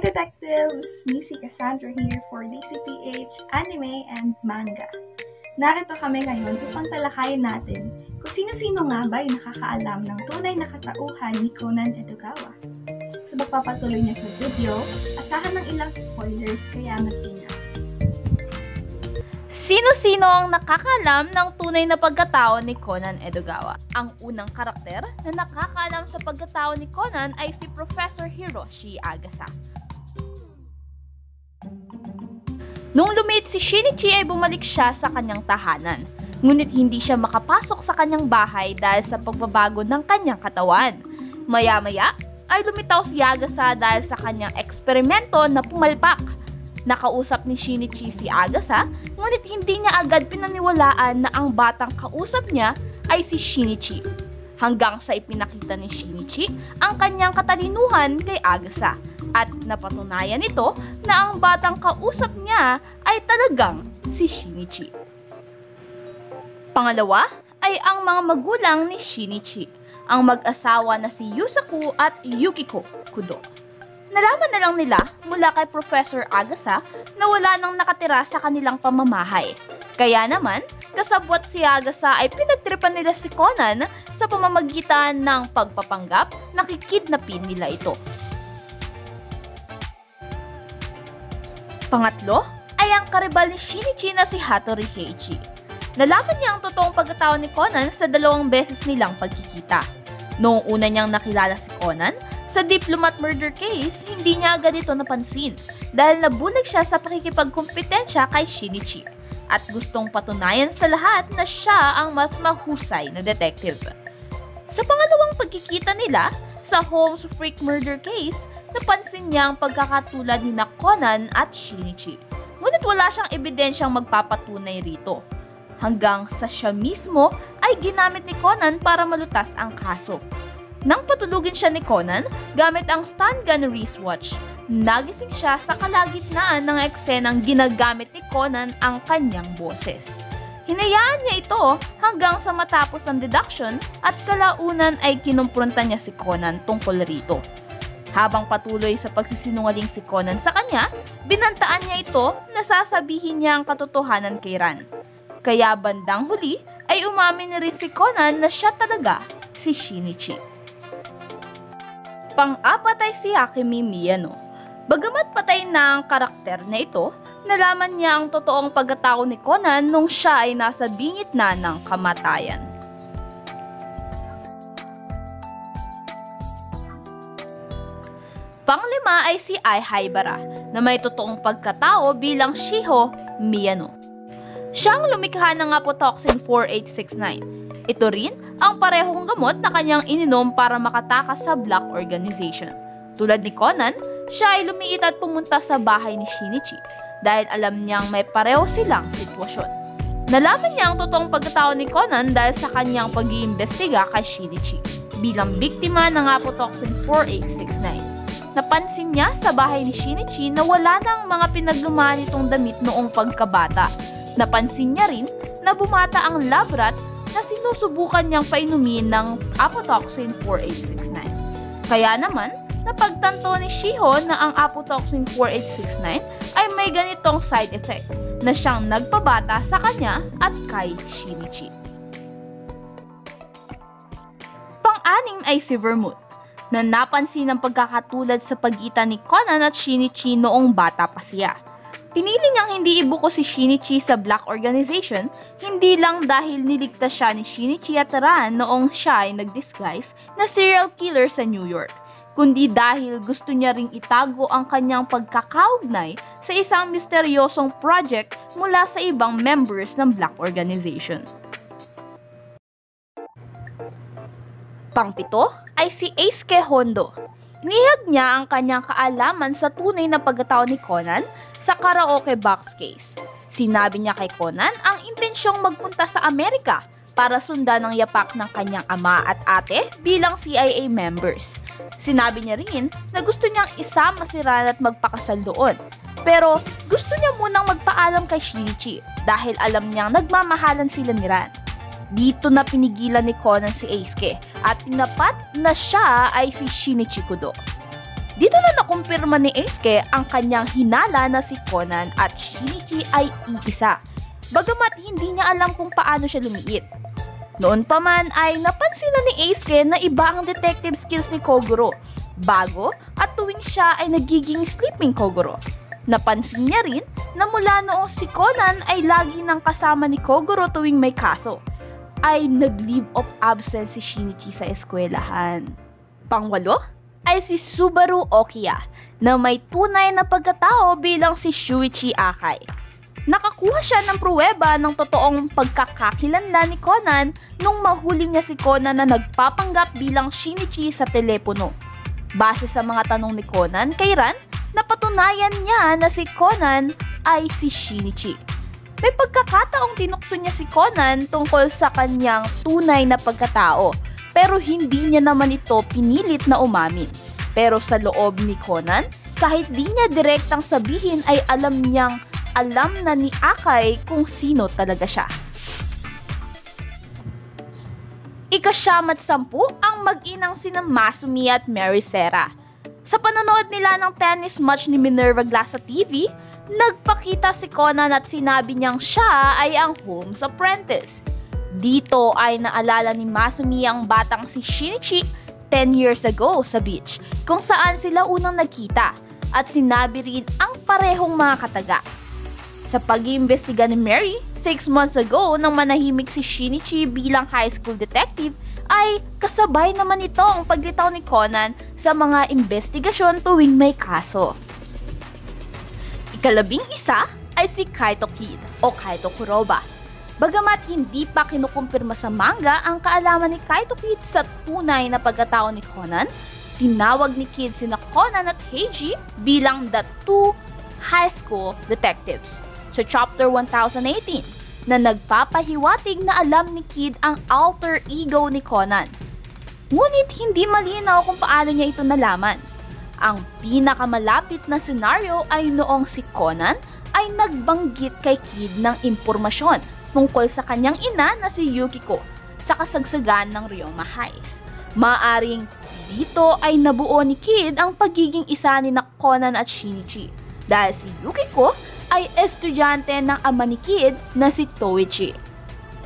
detectives! Missy Cassandra here for DCPH Anime and Manga. Narito kami ngayon upang talakayin natin kung sino-sino nga ba yung nakakaalam ng tunay na katauhan ni Conan Edogawa. Sa pagpapatuloy niya sa video, asahan ng ilang spoilers kaya mag-ingat. Sino-sino ang nakakaalam ng tunay na pagkatao ni Conan Edogawa? Ang unang karakter na nakakaalam sa pagkatao ni Conan ay si Professor Hiroshi Agasa. Nung lumit si Shinichi ay bumalik siya sa kanyang tahanan. Ngunit hindi siya makapasok sa kanyang bahay dahil sa pagbabago ng kanyang katawan. Maya-maya ay lumitaw si Agasa dahil sa kanyang eksperimento na pumalpak. Nakausap ni Shinichi si Agasa, ngunit hindi niya agad pinaniwalaan na ang batang kausap niya ay si Shinichi. Hanggang sa ipinakita ni Shinichi ang kanyang katalinuhan kay Agasa at napatunayan nito na ang batang kausap niya ay talagang si Shinichi. Pangalawa ay ang mga magulang ni Shinichi, ang mag-asawa na si Yusaku at Yukiko Kudo. Nalaman na lang nila mula kay Professor Agasa na wala nang nakatira sa kanilang pamamahay. Kaya naman, kasabwat si Agasa ay pinagtripan nila si Conan sa pamamagitan ng pagpapanggap na kikidnapin nila ito. Pangatlo ay ang karibal ni Shinichi na si Hattori Heichi. Nalaman niya ang totoong pagkatao ni Conan sa 2 beses nilang pagkikita. Noong una niyang nakilala si Conan, sa diplomat murder case, hindi niya agad ito napansin dahil nabulag siya sa pakikipagkumpetensya kay Shinichi at gustong patunayan sa lahat na siya ang mas mahusay na detective. Sa pangalawang pagkikita nila, sa Holmes Freak murder case, napansin niya ang pagkakatulad ni Conan at Shinichi. Ngunit wala siyang ebidensyang magpapatunay rito. Hanggang sa siya mismo ay ginamit ni Conan para malutas ang kaso. Nang patulugin siya ni Conan, gamit ang stun gun wristwatch, nagising siya sa kalagitnaan ng eksenang ginagamit ni Conan ang kanyang boses. Hinayaan niya ito hanggang sa matapos ang deduction at kalaunan ay kinumpronta niya si Conan tungkol rito. Habang patuloy sa pagsisinungaling si Conan sa kanya, binantaan niya ito na sasabihin niya ang katotohanan kay Ran. Kaya bandang huli ay umamin na rin si Conan na siya talaga si Shinichi. Pang-apat ay si Akemi Miyano. Bagamat patay na ang karakter na ito, nalaman niya ang totoong pagkatao ni Conan nung siya ay nasa bingit na ng kamatayan. Panglima ay si Ai Haibara na may totoong pagkatao bilang Shiho Miyano. Siyang lumikha ng Apotoxin 4869. Ito rin ang parehong gamot na kanyang ininom para makatakas sa Black Organization. Tulad ni Conan, siya ay lumiit at pumunta sa bahay ni Shinichi dahil alam niyang may pareho silang sitwasyon. Nalaman niya ang totoong pagkatao ni Conan dahil sa kanyang pag-iimbestiga kay Shinichi bilang biktima ng Apotoxin 4869. Napansin niya sa bahay ni Shinichi na wala nang mga pinaglumaan nitong damit noong pagkabata. Napansin niya rin na bumata ang lab rat na sinusubukan niyang painumin ng Apotoxin 4869. Kaya naman, napagtanto ni Shiho na ang Apotoxin 4869 ay may ganitong side effect na siyang nagpabata sa kanya at kay Shinichi. Pang-anim ay si Vermouth, na napansin ang pagkakatulad sa pagitan ni Conan at Shinichi noong bata pa siya. Pinili niyang hindi ibuko si Shinichi sa Black Organization, hindi lang dahil niligtas siya ni Shinichi at Ran noong siya ay nag-disguise na serial killer sa New York, kundi dahil gusto niya ring itago ang kanyang pagkakaugnay sa isang misteryosong project mula sa ibang members ng Black Organization. Pang-pito ay si Eisuke Hondo. Inihag niya ang kanyang kaalaman sa tunay na pagkatao ni Conan sa karaoke box case. Sinabi niya kay Conan ang intensyong magpunta sa Amerika para sundan ang yapak ng kanyang ama at ate bilang CIA members. Sinabi niya rin na gusto niyang isama si Ran at magpakasal doon. Pero gusto niya munang magpaalam kay Shinichi dahil alam niyang nagmamahalan sila ni Ran. Dito na pinigilan ni Conan si Eisuke at tinapat na siya ay si Shinichi Kudo. Dito na nakumpirma ni Eisuke ang kanyang hinala na si Conan at Shinichi ay iisa, bagamat hindi niya alam kung paano siya lumiit. Noon pa man ay napansin na ni Eisuke na iba ang detective skills ni Kogoro, bago at tuwing siya ay nagiging sleeping Kogoro. Napansin niya rin na mula noong si Conan ay lagi nang kasama ni Kogoro tuwing may kaso, ay nag-leave of absence si Shinichi sa eskwelahan. Pangwalo ay si Subaru Okiya na may tunay na pagkatao bilang si Shuichi Akai. Nakakuha siya ng pruweba ng totoong pagkakakilanlan ni Conan nung mahuli niya si Conan na nagpapanggap bilang Shinichi sa telepono. Base sa mga tanong ni Conan kay Ran, napatunayan niya na si Conan ay si Shinichi. May pagkakataong tinukso niya si Conan tungkol sa kanyang tunay na pagkatao, pero hindi niya naman ito pinilit na umamin. Pero sa loob ni Conan, kahit di niya direktang sabihin ay alam na ni Akai kung sino talaga siya. ika-10 ang mag-inang sina Masumi at Mary Serra. Sa panonood nila ng tennis match ni Minerva Glass sa TV, nagpakita si Conan at sinabi niyang siya ay ang Holmes Apprentice. Dito ay naalala ni Masumi ang batang si Shinichi 10 years ago sa beach, kung saan sila unang nagkita, at sinabi rin ang parehong mga kataga. Sa pag-iimbestiga ni Mary, 6 months ago nang manahimik si Shinichi bilang high school detective, ay kasabay naman ito ang paglitaw ni Conan sa mga investigasyon tuwing may kaso. ika-11 ay si Kaito Kid o Kaito Kuroba. Bagamat hindi pa kinukumpirma sa manga ang kaalaman ni Kaito Kid sa tunay na pagkatao ni Conan, tinawag ni Kid sina Conan at Heiji bilang the two high school detectives sa chapter 1018 na nagpapahiwatig na alam ni Kid ang alter ego ni Conan. Ngunit hindi malinaw kung paano niya ito nalaman. Ang pinakamalapit na senaryo ay noong si Conan ay nagbanggit kay Kid ng impormasyon tungkol sa kanyang ina na si Yukiko sa kasagsagan ng Ryoma Heist. Maaring dito ay nabuo ni Kid ang pagiging isa ni Conan at Shinichi dahil si Yukiko ay estudyante ng ama ni Kid na si Toichi.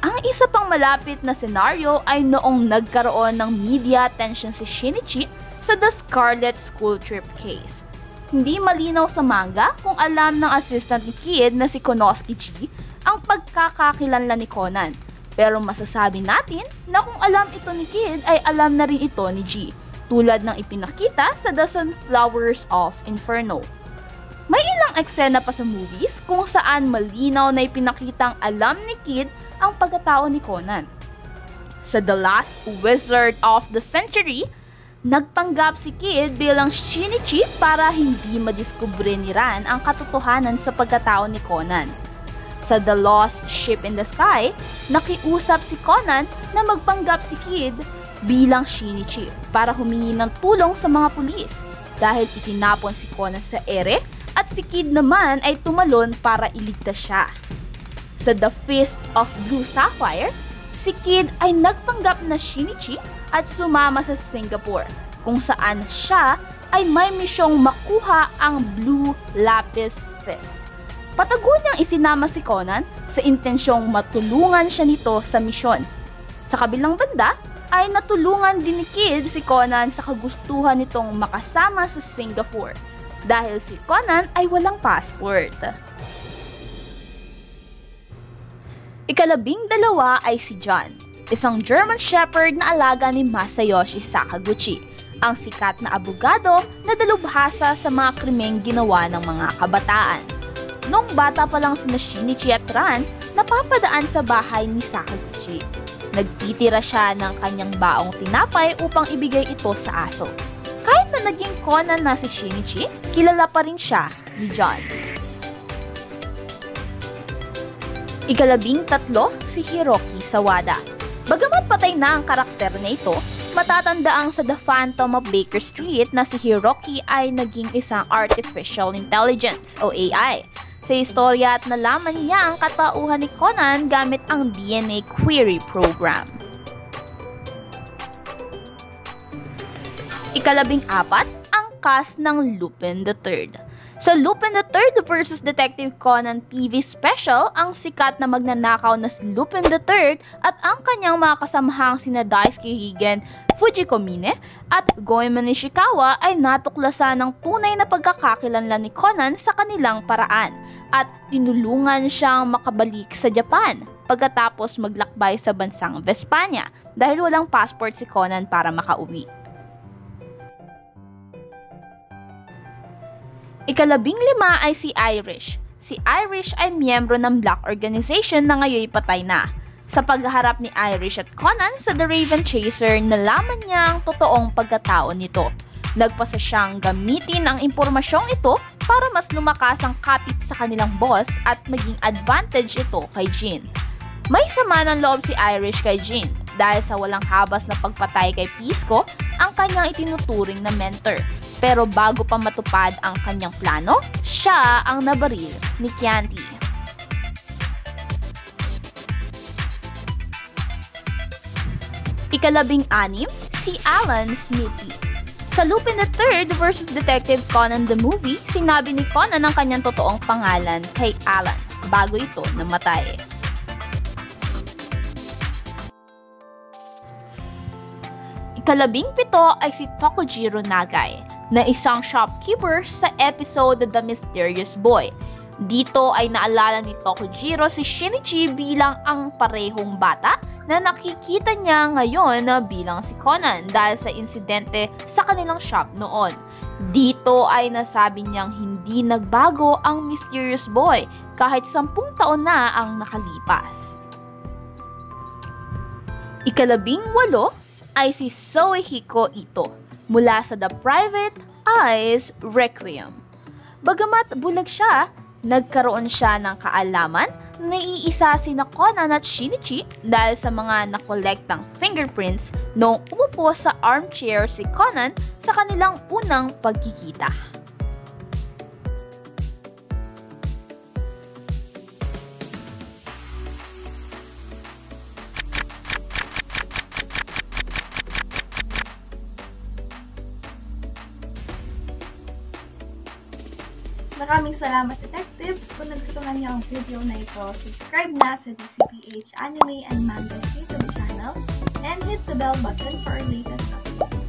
Ang isa pang malapit na senaryo ay noong nagkaroon ng media attention si Shinichi sa The Scarlet School Trip case. Hindi malinaw sa manga kung alam ng assistant ni Kid na si Konosuke G ang pagkakakilanlan ni Conan. Pero masasabi natin na kung alam ito ni Kid ay alam na rin ito ni G, tulad ng ipinakita sa The Sunflowers of Inferno. May ilang eksena pa sa movies kung saan malinaw na ipinakitang alam ni Kid ang pagkatao ni Conan. Sa The Last Wizard of the Century, nagpanggap si Kid bilang Shinichi para hindi madiskubre ni Ran ang katotohanan sa pagkatao ni Conan. Sa The Lost Ship in the Sky, nakiusap si Conan na magpanggap si Kid bilang Shinichi para humingi ng tulong sa mga pulis dahil itinapon si Conan sa ere at si Kid naman ay tumalon para iligtas siya. Sa The Fist of Blue Sapphire, si Kid ay nagpanggap na Shinichi at sumama sa Singapore kung saan siya ay may misyong makuha ang Blue Lapis Fist. Patago niyang isinama si Conan sa intensyong matulungan siya nito sa misyon. Sa kabilang banda, ay natulungan din ni Kid si Conan sa kagustuhan nitong makasama sa Singapore dahil si Conan ay walang passport. ika-12 ay si John, isang German Shepherd na alaga ni Masayoshi Sakaguchi, ang sikat na abogado na dalubhasa sa mga krimeng ginawa ng mga kabataan. Noong bata pa lang sina Shinichi at Ran, napapadaan sa bahay ni Sakaguchi. Nagtitira siya ng kanyang baong tinapay upang ibigay ito sa aso. Kahit na naging Conan na si Shinichi, kilala pa rin siya ni John. ika-13 si Hiroki Sawada. Bagamat patay na ang karakter na ito, matatandaang sa The Phantom of Baker Street na si Hiroki ay naging isang artificial intelligence o AI. Sa istorya at nalaman niya ang katauhan ni Conan gamit ang DNA query program. ika-14 ang cast ng Lupin III. Sa Lupin III vs. Detective Conan PV Special, ang sikat na magnanakaw na si Lupin III at ang kanyang mga kasamahang sina Daisuke Higen, Fujiko Mine at Goemon Ishikawa ay natuklasan ng tunay na pagkakakilanlan ni Conan sa kanilang paraan at tinulungan siyang makabalik sa Japan pagkatapos maglakbay sa bansang Vespania dahil walang passport si Conan para makauwi. Ika-15 ay si Irish. Si Irish ay miyembro ng Black Organization na ngayon patay na. Sa pagharap ni Irish at Conan sa The Raven Chaser, nalaman niya ang totoong pagkatao nito. Nagpasa siyang gamitin ang impormasyong ito para mas lumakas ang kapit sa kanilang boss at maging advantage ito kay Jin. May sama ng loob si Irish kay Jin dahil sa walang habas na pagpatay kay Pisco, ang kanyang itinuturing na mentor. Pero bago pa matupad ang kanyang plano, siya ang nabaril ni Chianti. Ika-16, si Alan Smithy. Sa Lupin III vs. Detective Conan the Movie, sinabi ni Conan ang kanyang totoong pangalan kay Alan bago ito namatay. Ika-17 ay si Tokujiro Nagai, na isang shopkeeper sa episode The Mysterious Boy. Dito ay naalala ni Tokujiro si Shinichi bilang ang parehong bata na nakikita niya ngayon bilang si Conan dahil sa insidente sa kanilang shop noon. Dito ay nasabi niyang hindi nagbago ang Mysterious Boy kahit 10 taon na ang nakalipas. Ika-18 ay si Soehiko Ito mula sa The Private Eyes Requiem. Bagamat bulag siya, nagkaroon siya ng kaalaman na iisa sina Conan at Shinichi dahil sa mga nakolektang fingerprints noong umupo sa armchair si Conan sa kanilang unang pagkikita. Maraming salamat, detectives! Kung nagustuhan niyo ang video na ito, subscribe na sa DCPH Anime and Manga YouTube channel and hit the bell button for our latest updates.